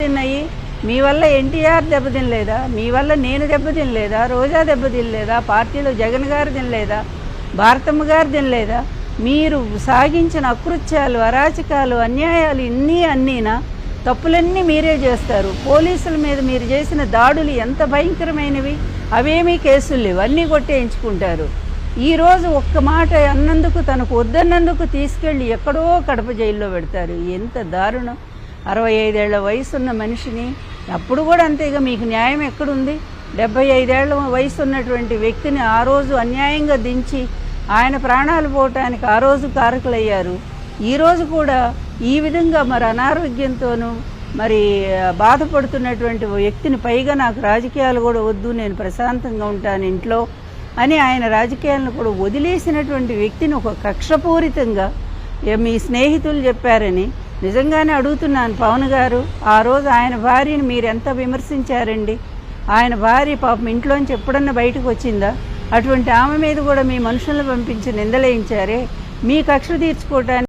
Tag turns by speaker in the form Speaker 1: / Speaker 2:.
Speaker 1: తిన్నాయి. మీ వల్ల ఎన్టీఆర్ దెబ్బతినలేదా? మీ వల్ల నేను దెబ్బతినలేదా? రోజా దెబ్బతినలేదా? పార్టీలో జగన్ గారు తినలేదా? భారతమ్మ గారు తినలేదా? మీరు సాగించిన అకృత్యాలు, అరాచకాలు, అన్యాయాలు అన్నీనా? తప్పులన్నీ మీరే చేస్తారు. పోలీసుల మీద మీరు చేసిన దాడులు ఎంత భయంకరమైనవి! అవేమీ కేసులు లేవు, అన్నీ కొట్టేయించుకుంటారు. ఈరోజు ఒక్క మాట అన్నందుకు, తనకు వద్దన్నందుకు తీసుకెళ్ళి ఎక్కడో కడప జైల్లో పెడతారు. ఎంత దారుణం! 65 ఏళ్ల వయసున్న మనిషిని అప్పుడు కూడా అంతేగా. మీకు న్యాయం ఎక్కడుంది? 75 ఏళ్ల వయసు ఉన్నటువంటి వ్యక్తిని ఆ రోజు అన్యాయంగా దించి ఆయన ప్రాణాలు పోవటానికి ఆ రోజు కారకులయ్యారు. ఈరోజు కూడా ఈ విధంగా మరి అనారోగ్యంతోనూ మరి బాధపడుతున్నటువంటి వ్యక్తిని, పైగా నాకు రాజకీయాలు కూడా వద్దు, నేను ప్రశాంతంగా ఉంటాను ఇంట్లో అని ఆయన రాజకీయాలను కూడా వదిలేసినటువంటి వ్యక్తిని ఒక కక్షపూరితంగా మీ స్నేహితులు చెప్పారని నిజంగానే అడుగుతున్నాను. పవన్ గారు, ఆ రోజు ఆయన భార్యని మీరు ఎంత విమర్శించారండి? ఆయన భార్య పాపం ఇంట్లోంచి ఎప్పుడన్నా బయటకు వచ్చిందా? అటువంటి ఆమె మీద కూడా మీ మనుషులను పంపించి నిందలేయించారే. మీ కక్ష తీర్చుకోవటానికి